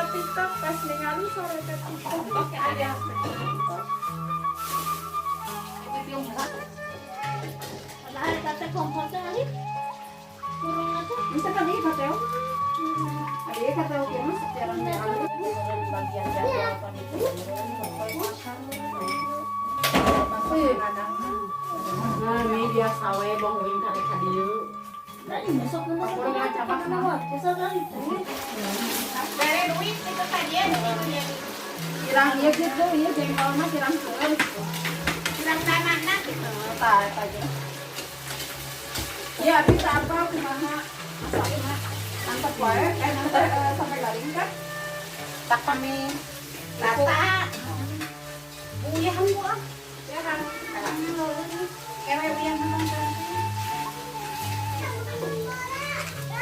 TikTok pas ningali sore ke TikTok ada. Ada kata kompornya ali. Kurang apa? Bisa tadi kata. Ada kata oke mas secara bagian jadwal itu. Nah, media sawe bongwin kare kadieu. Nah, besok nanti kurang capak nama. Besok nanti. Dari duit itu tadi kirang iya gitu, iya jengkol mah kirang keren gitu. Kirang tanahna gitu. Tarik aja. Iya, bisa apa kumaha masakna. Angkat wae, sampai garing kan? Tak kami rata. Buyah gua. Ya kan. Kewe buyah nonton.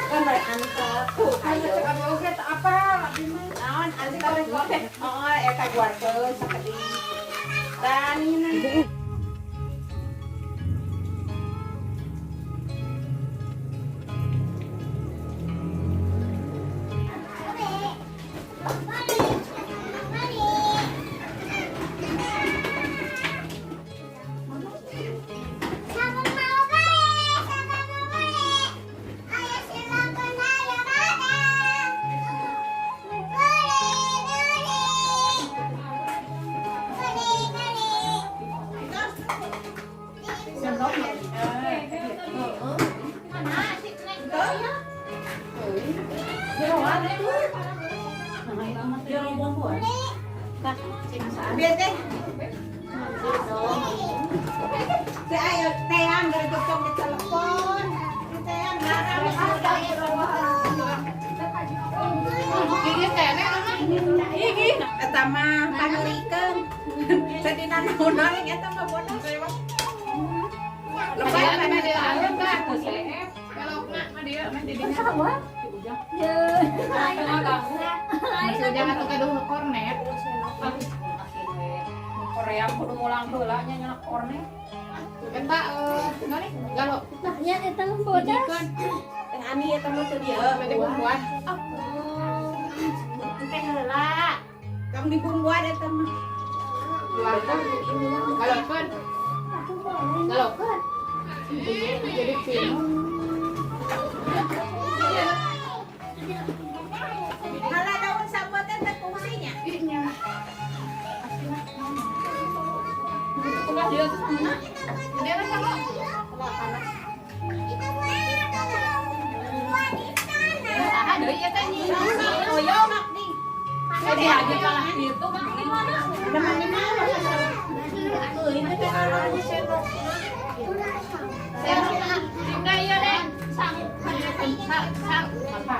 Kan mereka antar tuh ayo oke apa naon antar kok oh eka keluarga sakit Tani. Biết đấy. Si ayo teang dari jom di telepon. Teang marah Gigi kene Gigi. Eta mah panurikeun. Sadina naon eta mah bodas. Lebay mah dia aya tah ku CF. Belokna mah dia mah didinya. Jangan tuh kedung kornet. Korea kudu ngulang heula nya nyana kornet. Eta ngari galok. Nah, nya eta mah bodas. Teh Ani eta mah teu dia mah dibumbuan. Teh heula. Kam dibumbuan eta mah. Keluarkan galokkeun. Galokkeun. Jadi film. Hala daun sambutan teh fungsinya. Iya. Kulah dia tuh sana. Dia kan sama. Ada ieu teh nyi. Oyo mak di. Jadi aja kalah itu mak di mana? Ada mana mana. Ini teh kalau di sendok. Sendok. Tinggal ieu deh. Sang apa?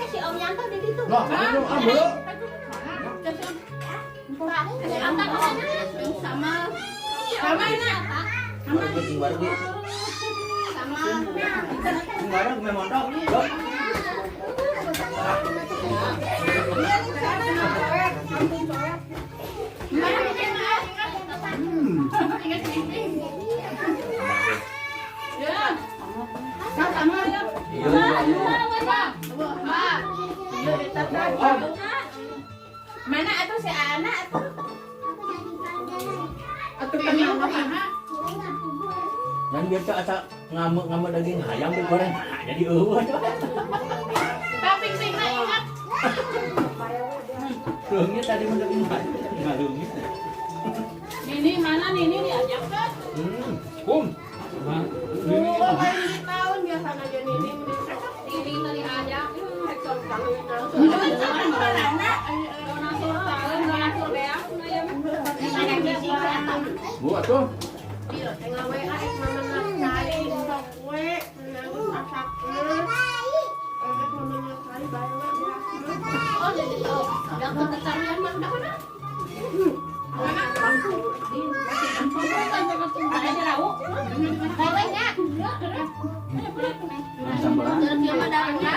Si Om Yanto di situ. Sama. Sama ini. Barang memang dong. Mana atuh si anak atuh? Atuh kenal apa? Dan biasa asa ngamuk daging ayam digoreng jadi eueuh. Tapi sing ingat. Leungit tadi mah daging ayam tinggal leungit. Nini mana Nini diajak kan? Kum. Ini tahun biasa aja Nini. Nini tadi ajak. Hektor tahun Bu atuh. Iya, tengah WA mama nak cari sok kue, nangis masak. Mama nak cari bayar dia. Oh, jadi yang kekecarian mah udah mana? Mana? Di ada rau. Bayarnya. Sambal. Dia mah darahnya.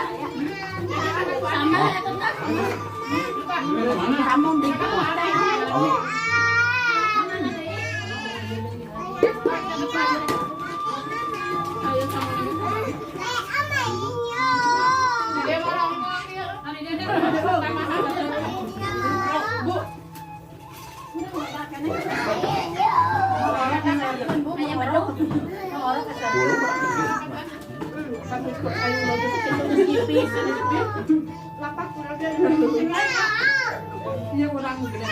Sama atau enggak? Kamu di Ini orang gede.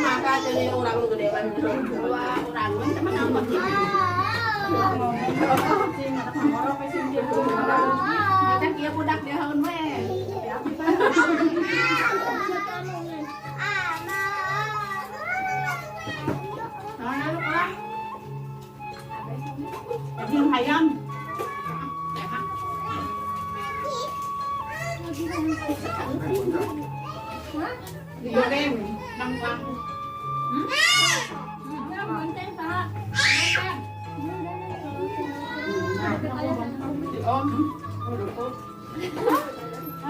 Maka jadi orang gede kan. Dua orang. Sing anak ngorok pe sing dia kudu ngorok. Dia budak dia haun we. Ya apa? Daging ayam. Digoreng, nangkang. Om,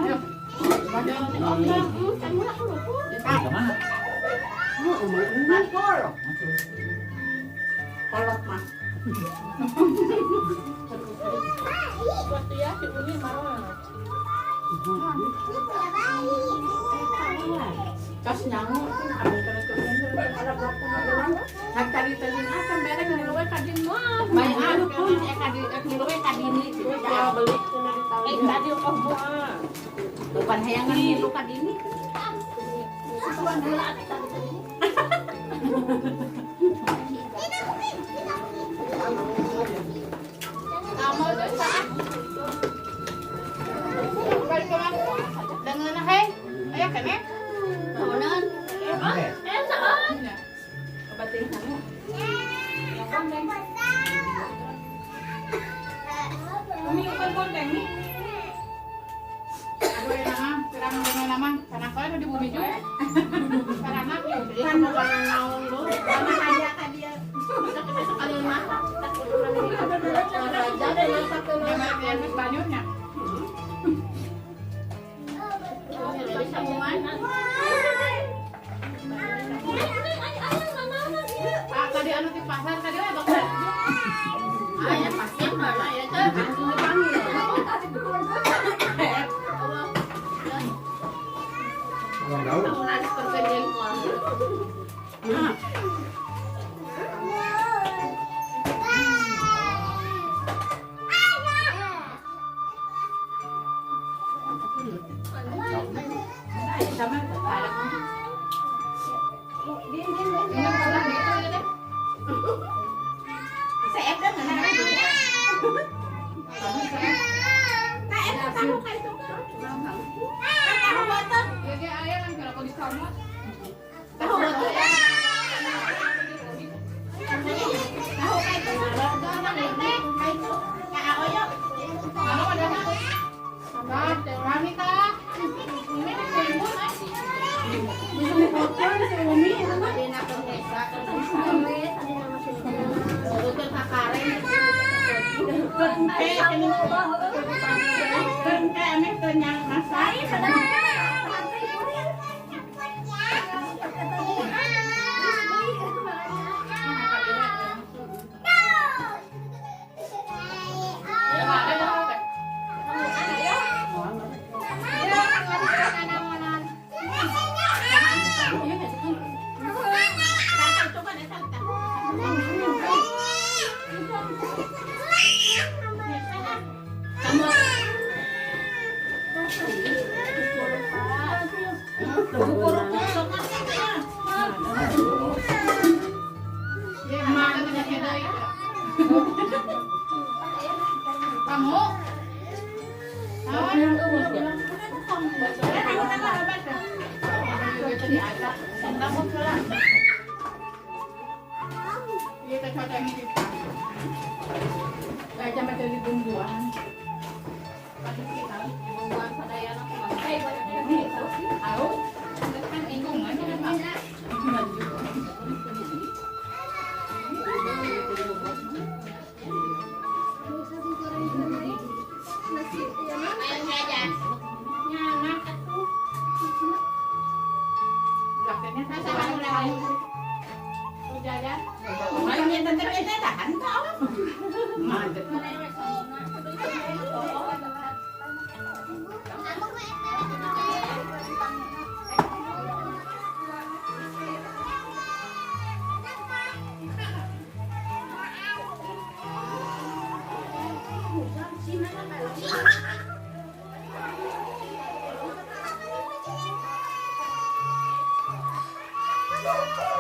ayo. Kemana? Kolot mah. Waktu ya, si Uni marah. Kas nyangu, hak tadi akan merek di luar kadin mah. Main anu pun di luar kadini Ya beli tadi kok buah. bukan hayangan di luar kadini. Tuan dulu tadi. Kamu tuh saat balik ke mana? Dengan hai, ayo kene. Kawanan. Saan? Obatin kamu. Yang kondeng. Umi ukur kondeng nih. Aduh nama, kerang dengan nama. Karena kau di bumi juga. Karena aku kan mau panang naung lu. Karena aja kan dia. Tapi besok kali masak. Tak kudu raja deh masak ke lu. Yang habis banyunya. Jadi sambungan. Tadi anu di pasar tadi we dokter. Ayah pasien mana ya tuh? Langsung dipanggil. Orang tahu. Nasi perkedel kuah. Nah, sama ada kan. Ini pernah gitu ya deh. Saya dah nggak ada juga. Tahu kayak itu kan? Tahu betul. Jadi ayah kan kalau di sana. Tahu betul ya. Tahu kayak itu. Kayak itu. Kayak apa ya? Kalau ada apa? Kami kah? Ini disebut hotel si Umi itu mah di nak desa. Betul kakaren. Kente ame kenyang masak. Kamu? Thank you.